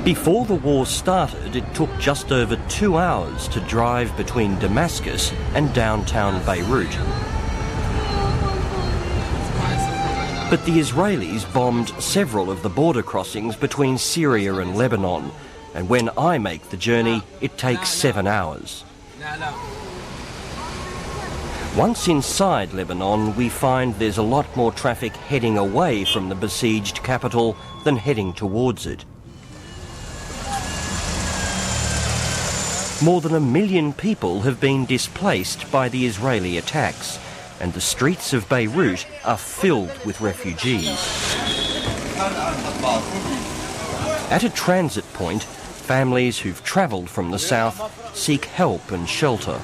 Before the war started, it took just over 2 hours to drive between Damascus and downtown Beirut. But the Israelis bombed several of the border crossings between Syria and Lebanon, and when I make the journey, it takes 7 hours. Once inside Lebanon, we find there's a lot more traffic heading away from the besieged capital than heading towards it. More than 1 million people have been displaced by the Israeli attacks, and the streets of Beirut are filled with refugees. At a transit point, families who've travelled from the south seek help and shelter.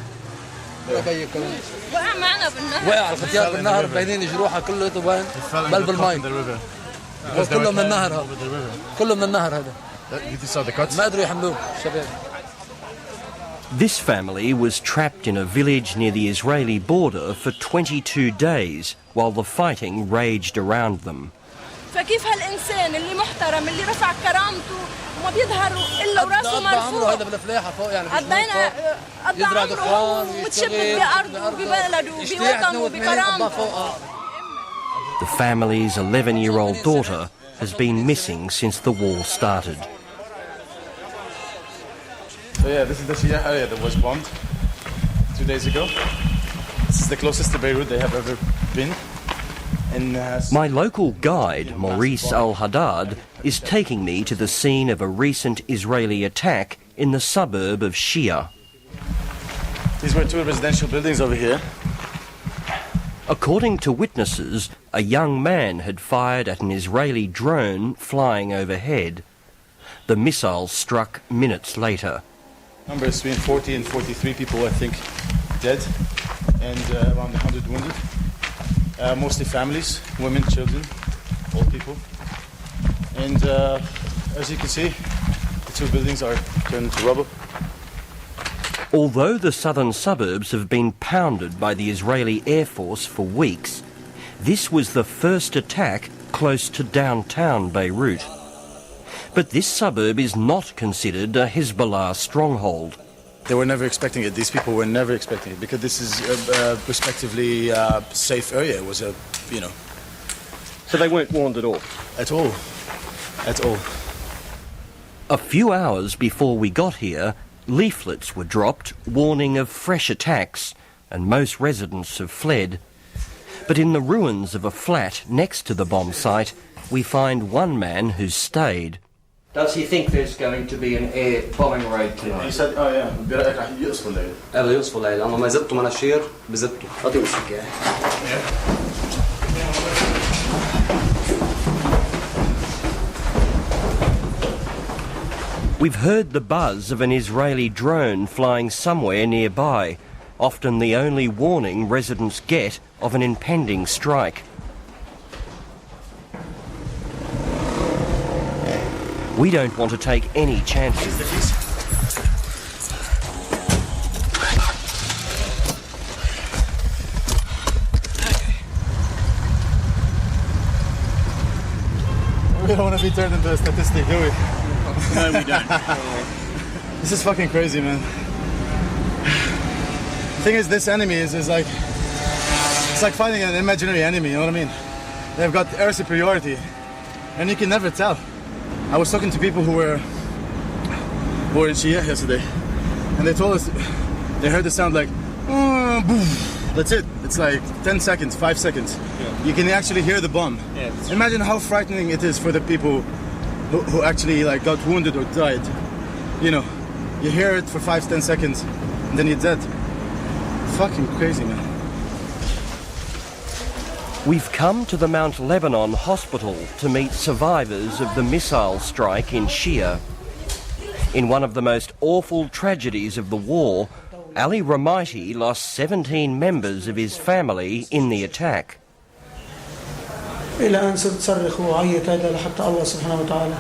This family was trapped in a village near the Israeli border for 22 days while the fighting raged around them. فكيف هالإنسان اللي محترم اللي رفع كرامته وما بيظهر إلا وراسه مرفوع قضينا قضى عمره متشبك بأرضه ببلده بوطنه بكرامته. The family's 11-year-old daughter has been missing since the war started. So yeah, this is the Shia area that was bombed 2 days ago. This is the closest to Beirut they have ever been. My local guide, Maurice Al-Haddad, is taking me to the scene of a recent Israeli attack in the suburb of Shia. These were 2 residential buildings over here. According to witnesses, a young man had fired at an Israeli drone flying overhead. The missile struck minutes later. Number is between 40 and 43 people, I think, dead, and around 100 wounded. Mostly families, women, children, old people. And as you can see, the 2 buildings are turned to rubble. Although the southern suburbs have been pounded by the Israeli Air Force for weeks, this was the first attack close to downtown Beirut. But this suburb is not considered a Hezbollah stronghold. They were never expecting it. These people were never expecting it because this is a respectively safe area. It was a, you know. So they weren't warned at all? At all. At all. A few hours before we got here, leaflets were dropped warning of fresh attacks, and most residents have fled. But in the ruins of a flat next to the bomb site, we find one man who's stayed. Does he think there's going to be an air bombing raid tonight? He said, oh yeah, برأيك رح يقصفوا الليل. قالوا يقصفوا الليل، أما ما زبطوا مناشير بزبطوا. أعطيه السكة. We've heard the buzz of an Israeli drone flying somewhere nearby, often the only warning residents get of an impending strike. We don't want to take any chances. We don't want to be turned into a statistic, do we? No, we don't. This is fucking crazy, man. The thing is, this enemy is like, it's like fighting an imaginary enemy, you know what I mean? They've got air superiority, and you can never tell. I was talking to people who were in Shia yesterday, and they told us they heard the sound like, boom. That's it. It's like 10 seconds, 5 seconds. Yeah. You can actually hear the bomb. Yeah, imagine how frightening it is for the people who actually like got wounded or died. You know, you hear it for 5-10 seconds, and then you're dead. Fucking crazy, man. We've come to the Mount Lebanon Hospital to meet survivors of the missile strike in Shia. In one of the most awful tragedies of the war, Ali Ramaiti lost 17 members of his family in the attack. إلى أن صرت صرخ وعيط هذا لحتى الله سبحانه وتعالى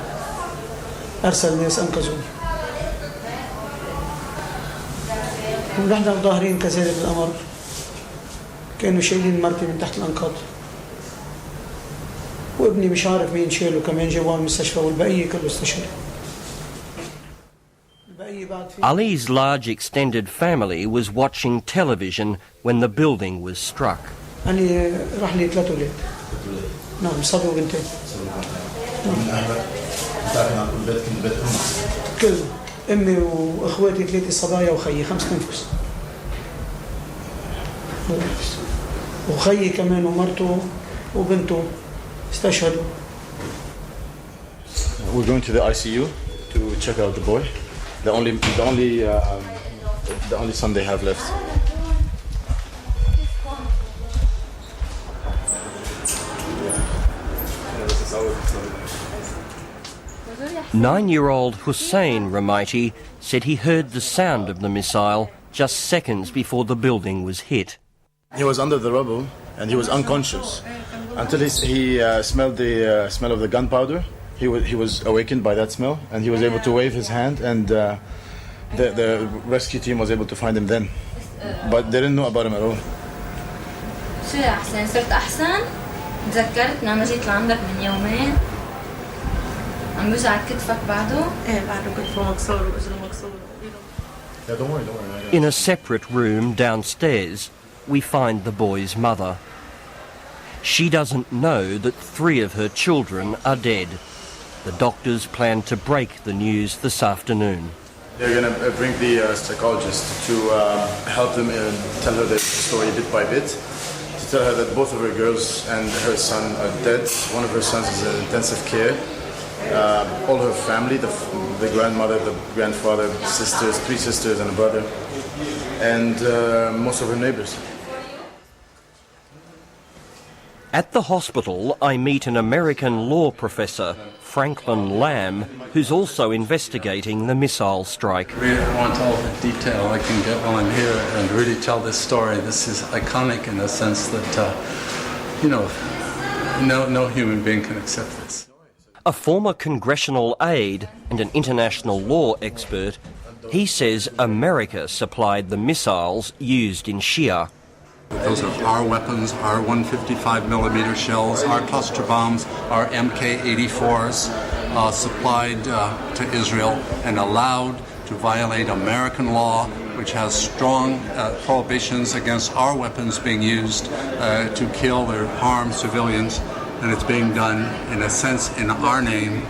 أرسل ناس أنقذوني. ونحن ظاهرين كذلك الأمر كانوا شايلين مرتي من تحت الأنقاض. وابني مش عارف مين شاله كمان جابوه على المستشفى والبقية كله استشهدوا. Ali's large extended family was watching television when the building was struck. أنا راح لي 3 أولاد. نعم صبي وبنتين. كل أمي وأخواتي 3 صبايا وخيي 5 أنفس. وخيي كمان ومرته وبنته استشهدوا. We're going to the ICU to check out the boy. The only son they have left. Nine-year-old Hussein Ramaiti said he heard the sound of the missile just seconds before the building was hit. He was under the rubble and he was unconscious until he smelled the smell of the gunpowder. He was awakened by that smell and he was able to wave his hand, and the rescue team was able to find him then. But they didn't know about him at all. شو أحسن؟ صرت أحسن؟ تذكرت لما جيت لعندك من يومين عم بوجعك كتفك بعده؟ إيه بعده كتفه مكسور وإجره مكسور. Yeah, don't worry. In a separate room downstairs, we find the boy's mother. She doesn't know that 3 of her children are dead. The doctors plan to break the news this afternoon. They're going to bring the psychologist to help them tell her the story bit by bit, to tell her that both of her girls and her son are dead. One of her sons is in intensive care. All her family, the grandmother, the grandfather, sisters, 3 sisters and a brother, and most of her neighbors. At the hospital, I meet an American law professor, Prof Lamb, who's also investigating the missile strike. I want all the detail I can get while I'm here and really tell this story. This is iconic in the sense that, no human being can accept this. A former congressional aide and an international law expert, he says America supplied the missiles used in Shia. Those are our weapons, our 155mm shells, our cluster bombs, our MK-84s supplied to Israel and allowed to violate American law, which has strong prohibitions against our weapons being used to kill or harm civilians, and it's being done, in a sense, in our name.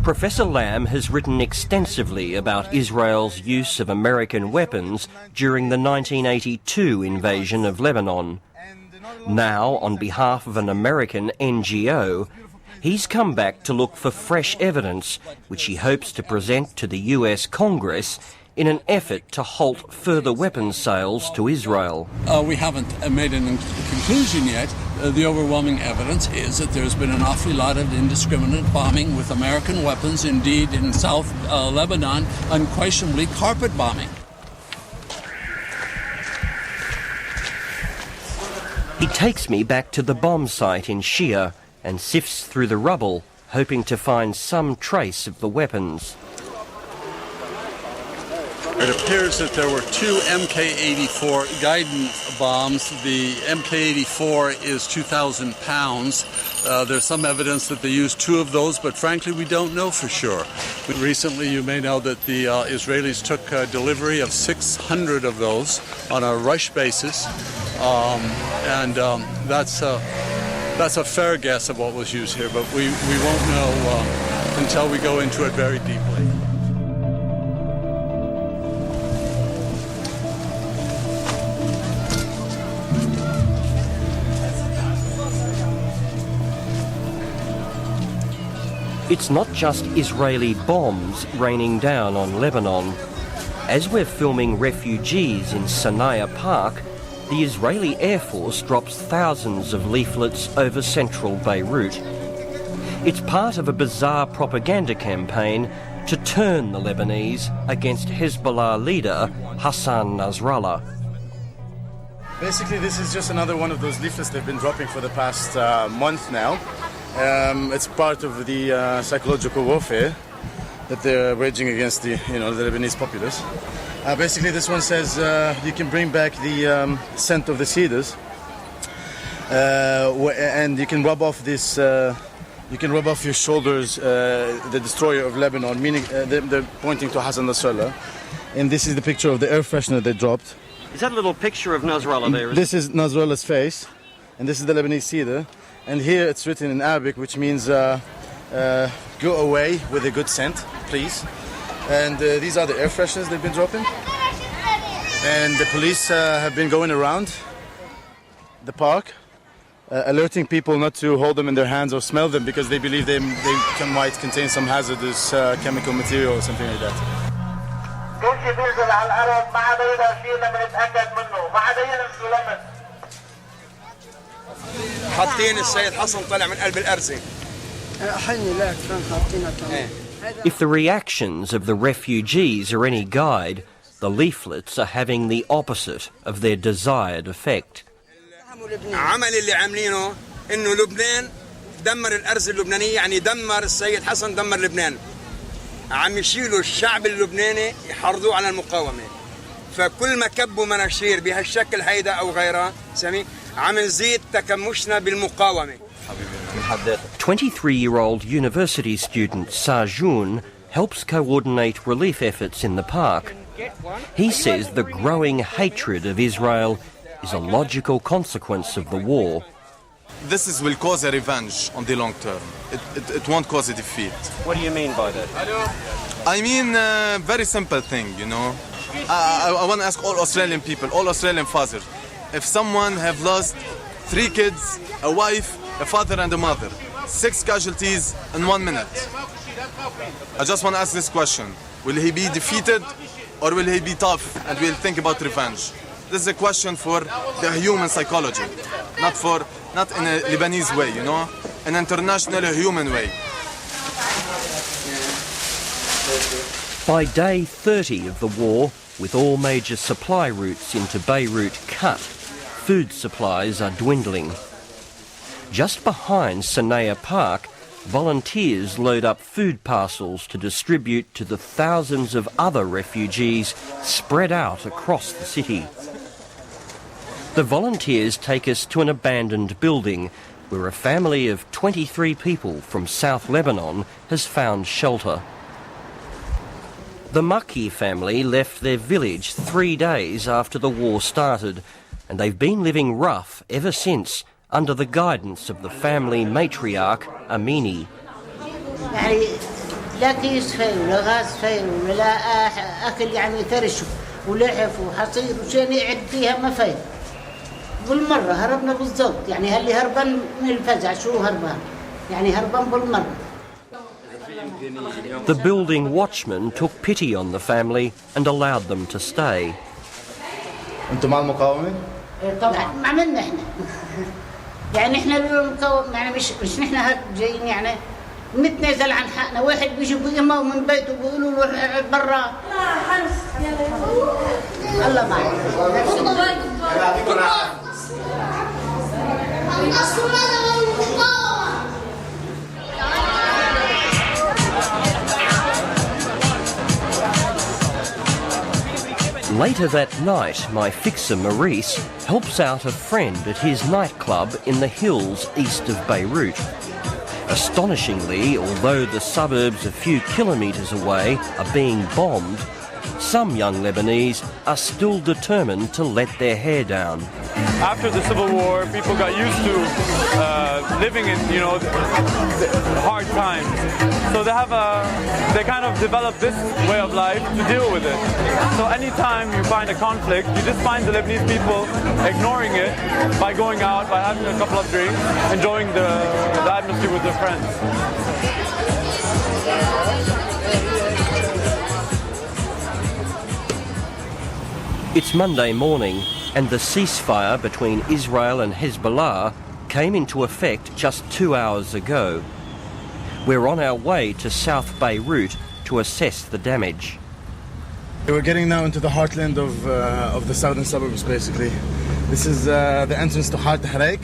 Professor Lamb has written extensively about Israel's use of American weapons during the 1982 invasion of Lebanon. Now, on behalf of an American NGO, he's come back to look for fresh evidence, which he hopes to present to the US Congress in an effort to halt further weapons sales to Israel. We haven't made a conclusion yet. The overwhelming evidence is that there's been an awfully lot of indiscriminate bombing with American weapons, indeed in South Lebanon, unquestionably carpet bombing. He takes me back to the bomb site in Shia and sifts through the rubble, hoping to find some trace of the weapons. It appears that there were 2 MK-84 guidance bombs. The MK-84 is 2,000 pounds. There's some evidence that they used 2 of those, but frankly, we don't know for sure. Recently, you may know that the Israelis took delivery of 600 of those on a rush basis, and that's a fair guess of what was used here, but we won't know until we go into it very deeply. It's not just Israeli bombs raining down on Lebanon. As we're filming refugees in Sanaya Park, the Israeli Air Force drops thousands of leaflets over central Beirut. It's part of a bizarre propaganda campaign to turn the Lebanese against Hezbollah leader Hassan Nasrallah. Basically, this is just another one of those leaflets they've been dropping for the past month now. It's part of the psychological warfare that they're waging against the Lebanese populace. Basically, this one says you can bring back the scent of the cedars, and you can rub off this You can rub off your shoulders the destroyer of Lebanon, meaning they're pointing to Hassan Nasrallah. And this is the picture of the air freshener they dropped. Is that a little picture of Nasrallah there? This is Nasrallah's face, and this is the Lebanese cedar. And here it's written in Arabic, which means go away with a good scent, please. And these are the air fresheners they've been dropping. And the police have been going around the park, alerting people not to hold them in their hands or smell them because they believe they might contain some hazardous chemical material or something like that. كل شيء بينزل على الارض ما عدا يقدر شيء لما نتاكد منه ما عدا يلمسوا لمس. حاطين السيد حسن طلع من قلب الارزه. If the reactions of the refugees are any guide, the leaflets are having the opposite of their desired effect. عمل اللي عاملينه انه لبنان دمر الارز اللبنانيه يعني دمر السيد حسن دمر لبنان. عم يشيلوا الشعب اللبناني يحرضوه على المقاومه. فكل ما كبوا مناشير بهالشكل هيدا او غيره سامي عم نزيد تكمشنا بالمقاومه. 23-year-old university student Sarjoun helps coordinate relief efforts in the park. He says the growing hatred of Israel is a logical consequence of the war. This will cause a revenge on the long term. It won't cause a defeat. What do you mean by that? I mean a very simple thing, you know. I want to ask all Australian people, all Australian fathers, if someone have lost 3 kids, a wife, a father and a mother, 6 casualties in 1 minute. I just want to ask this question. Will he be defeated or will he be tough and will think about revenge? This is a question for the human psychology, not in a Lebanese way, you know, an international human way. By day 30 of the war, with all major supply routes into Beirut cut, food supplies are dwindling. Just behind Sanaya Park, volunteers load up food parcels to distribute to the thousands of other refugees spread out across the city. The volunteers take us to an abandoned building where a family of 23 people from South Lebanon has found shelter. The Maki family left their village 3 days after the war started, and they've been living rough ever since under the guidance of the family matriarch Amini. يعني لا كيس فاي ولا غاز فاي ولا أكل يعني فرش ولحف وحصير وشين يعد فيها ما فاي بالمرة هربنا بالضبط يعني هاللي هربان من الفزع شو هربان يعني هربان بالمرة. The building watchman took pity on the family and allowed them to stay. أنتم مع المقاومة؟ طبعا ما عملنا إحنا يعني إحنا المقاومة يعني مش نحن هاد جايين يعني نتنازل عن حقنا واحد بيجي بيقموا من بيته بيقولوا له برا الله معك. Later that night, my fixer Maurice helps out a friend at his nightclub in the hills east of Beirut. Astonishingly, although the suburbs a few kilometres away are being bombed, some young Lebanese are still determined to let their hair down. After the Civil War, people got used to living in, hard times. So they kind of developed this way of life to deal with it. So anytime you find a conflict, you just find the Lebanese people ignoring it by going out, by having a couple of drinks, enjoying the atmosphere with their friends. It's Monday morning, and the ceasefire between Israel and Hezbollah came into effect just 2 hours ago. We're on our way to South Beirut to assess the damage. We're getting now into the heartland of the southern suburbs, basically. This is the entrance to Har Tahraik,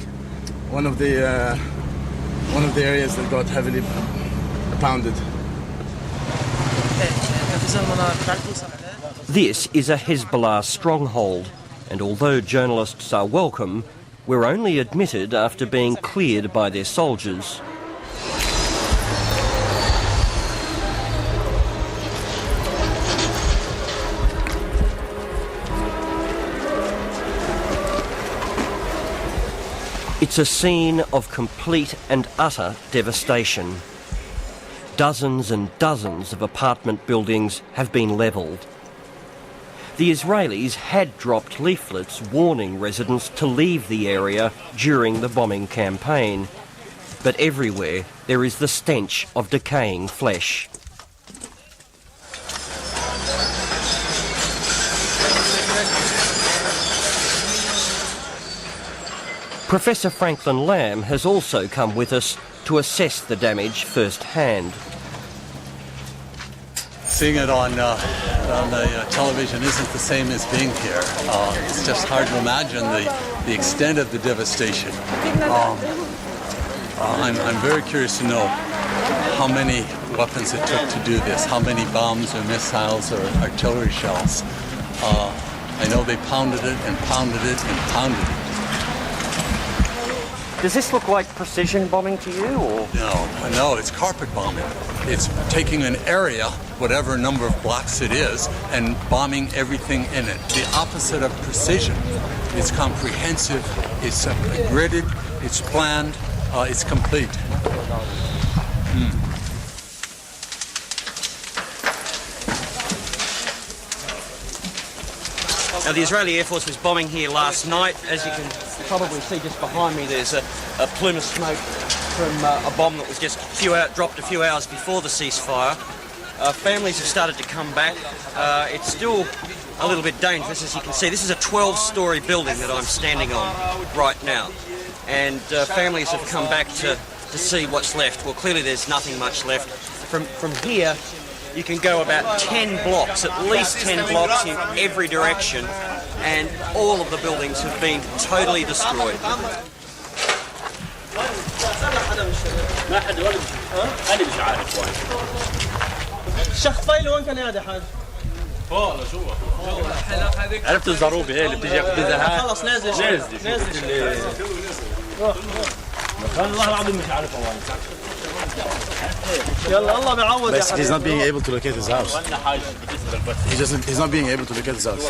one of the areas that got heavily pounded. This is a Hezbollah stronghold, and although journalists are welcome, we're only admitted after being cleared by their soldiers. It's a scene of complete and utter devastation. Dozens and dozens of apartment buildings have been levelled. The Israelis had dropped leaflets warning residents to leave the area during the bombing campaign, but everywhere there is the stench of decaying flesh. Professor Prof Lamb has also come with us to assess the damage firsthand. Seeing it on the television isn't the same as being here. It's just hard to imagine the extent of the devastation. I'm very curious to know how many weapons it took to do this, how many bombs or missiles or artillery shells. I know they pounded it and pounded it and pounded it. Does this look like precision bombing to you, or? No, it's carpet bombing. It's taking an area, whatever number of blocks it is, and bombing everything in it. The opposite of precision. It's comprehensive, it's gridded, it's planned, it's complete. Now, the Israeli Air Force was bombing here last night. As you can probably see just behind me, there's a plume of smoke from a bomb that was just dropped a few hours before the ceasefire. Families have started to come back. It's still a little bit dangerous, as you can see. This is a 12-storey building that I'm standing on right now. And families have come back to see what's left. Well, clearly there's nothing much left. From here, you can go about 10 blocks, at least 10 blocks in every direction, and all of the buildings have been totally destroyed. عرفت الزروبه هي اللي بتيجي ياخذها خلص نازل والله العظيم مش عارف يلا الله بيعوض. Basically, he's not being able to locate his house. He's not being able to locate his house.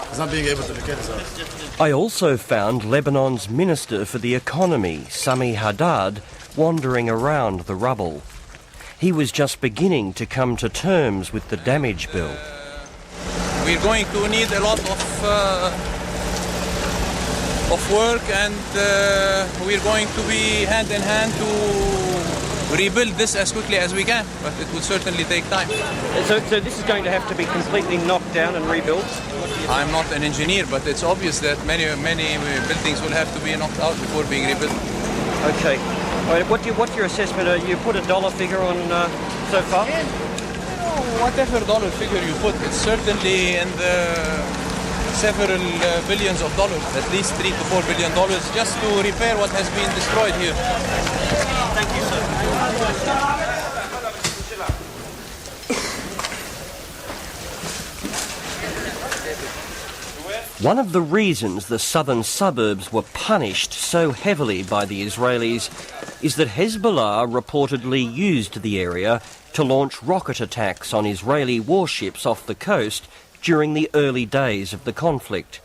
He's not being able to locate his house. I also found Lebanon's Minister for the Economy, Sami Haddad, wandering around the rubble. He was just beginning to come to terms with the damage bill. We're going to need a lot of work, and we're going to be hand in hand to rebuild this as quickly as we can, but it will certainly take time. So this is going to have to be completely knocked down and rebuilt? I'm not an engineer, but it's obvious that many buildings will have to be knocked out before being rebuilt. Okay. What's your assessment? You put a dollar figure on so far? Whatever dollar figure you put, it's certainly in the several billions of dollars, at least $3 to $4 billion, just to repair what has been destroyed here. Thank you, sir. One of the reasons the southern suburbs were punished so heavily by the Israelis is that Hezbollah reportedly used the area to launch rocket attacks on Israeli warships off the coast during the early days of the conflict.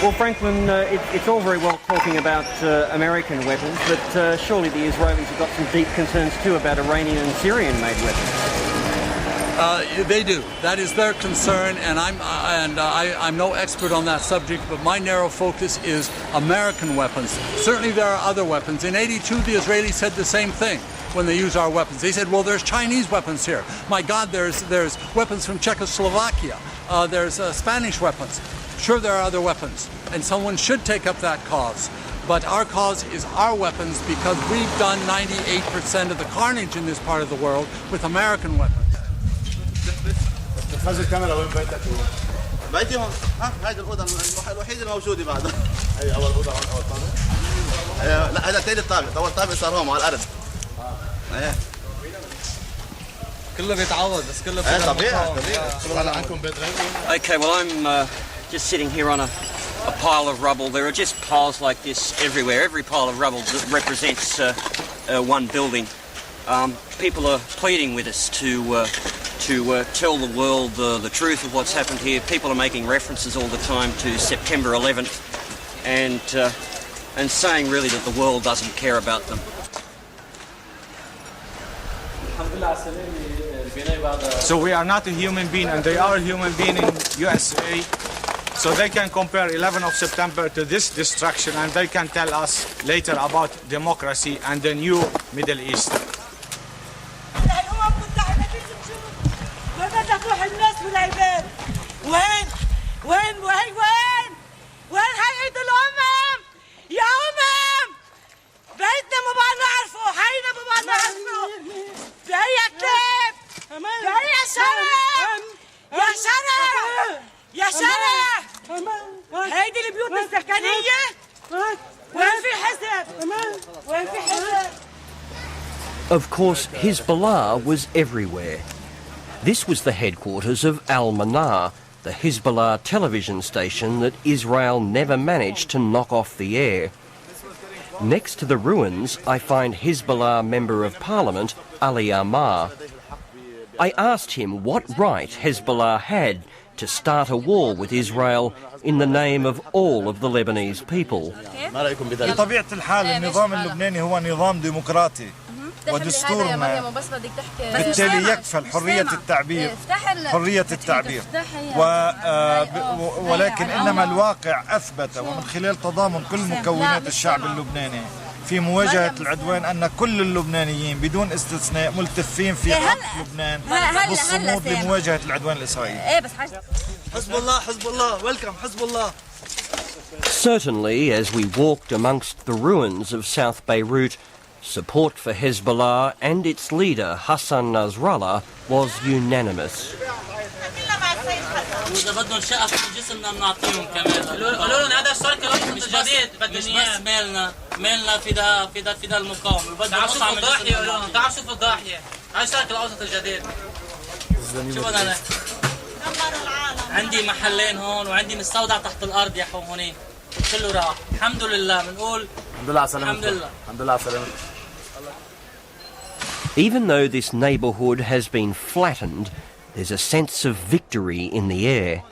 Well, Franklin, it's all very well talking about American weapons, but surely the Israelis have got some deep concerns too about Iranian and Syrian-made weapons. They do. That is their concern, and I'm no expert on that subject, but my narrow focus is American weapons. Certainly there are other weapons. In '82, the Israelis said the same thing when they used our weapons. They said, well, there's Chinese weapons here. My God, there's weapons from Czechoslovakia. There's Spanish weapons. Sure, there are other weapons, and someone should take up that cause. But our cause is our weapons because we've done 98% of the carnage in this part of the world with American weapons. خذ الكاميرا وين بيتك؟ بيتي هون ها هيدي الأوضة الوحيدة الموجودة بعد. هي أول أوضة هون أول طابق. لا هذا ثالث طابق، أول طابق صار هون على الأرض. إيه. كله بيتعوض بس كله طبيعي. Okay, well I'm just sitting here on a pile of rubble. There are just piles like this everywhere. Every pile of rubble represents one building. People are pleading with us to to tell the world the truth of what's happened here. People are making references all the time to September 11th and saying really that the world doesn't care about them. So we are not a human being and they are a human being in USA. So they can compare 11th of September to this destruction and they can tell us later about democracy and the new Middle East. وين هيئة الأمم؟ يا أمم بيتنا ما بقى نعرفه، حينا ما بقى نعرفه. بهي كتاب، بهي يا شرع، يا شرع، يا شرع. هيدي البيوت السكنية. وين في حساب؟ وين في حساب؟ Of course, Hezbollah was everywhere. This was the headquarters of Al-Manar, the Hezbollah television station that Israel never managed to knock off the air. Next to the ruins, I find Hezbollah Member of Parliament, Ali Amar. I asked him what right Hezbollah had to start a war with Israel in the name of all of the Lebanese people. بطبيعة الحال النظام اللبناني هو نظام ديمقراطي ودستورنا بالتالي يكفل حرية التعبير ولكن إنما الواقع أثبت ومن خلال تضامن كل مكونات الشعب اللبناني في مواجهة العدوان أن كل اللبنانيين بدون استثناء ملتفين في حق لبنان بالصمود لمواجهة العدوان الإسرائيلي. حزب الله حزب الله ويلكم حزب الله. Certainly, as we walked amongst the ruins of South Beirut, support for Hezbollah and its leader Hassan Nasrallah was unanimous. إذا بدهم شقة في جسمنا بنعطيهم كمان. قالوا لهم هذا الشركة مش بس مالنا في ده المقاومة. تعال شوف الضاحية قالوا لهم تعال شوف الضاحية. هاي الشركة الأوسط الجديد. شو بدنا عندي محلين هون وعندي مستودع تحت الأرض يا حو هونين. كله راح. الحمد لله بنقول الحمد لله على سلامتك. الحمد لله على سلامتك. Even though this neighbourhood has been flattened, there's a sense of victory in the air.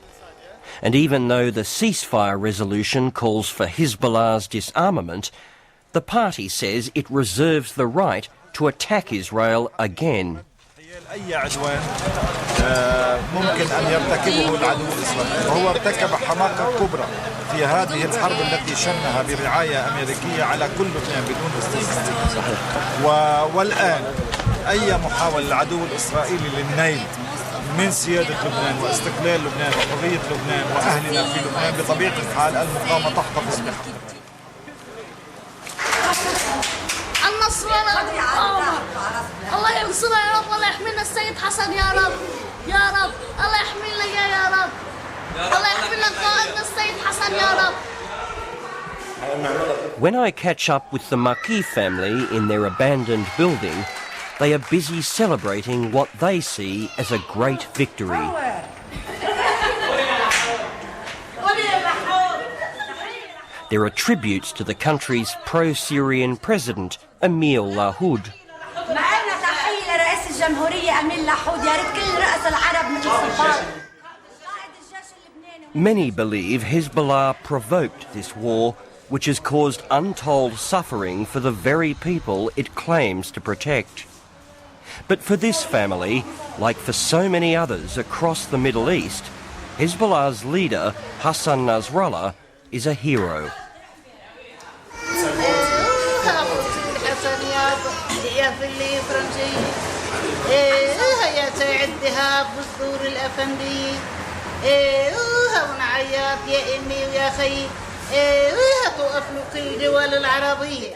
And even though the ceasefire resolution calls for Hezbollah's disarmament, the party says it reserves the right to attack Israel again. أي عدوان ممكن أن يرتكبه العدو الإسرائيلي وهو ارتكب حماقة كبرى في هذه الحرب التي شنها برعاية أمريكية على كل لبنان بدون استثناء. والآن أي محاولة للعدو الإسرائيلي للنيل من سيادة لبنان واستقلال لبنان وحرية لبنان وأهلنا في لبنان بطبيعة الحال المقاومة تحتفظ بحقها. النصر والمقاومة. الله ينصرنا يا رب، الله يحمينا السيد حسن يا رب، يا رب الله يحمينا يا رب، الله يحمينا قائدنا السيد حسن يا رب. When I catch up with the Maki family in their abandoned building, they are busy celebrating what they see as a great victory. There are tributes to the country's pro-Syrian president, Emil Lahoud. Many believe Hezbollah provoked this war, which has caused untold suffering for the very people it claims to protect. But for this family, like for so many others across the Middle East, Hezbollah's leader, Hassan Nasrallah, is a hero. توقف له كل الدول العربية.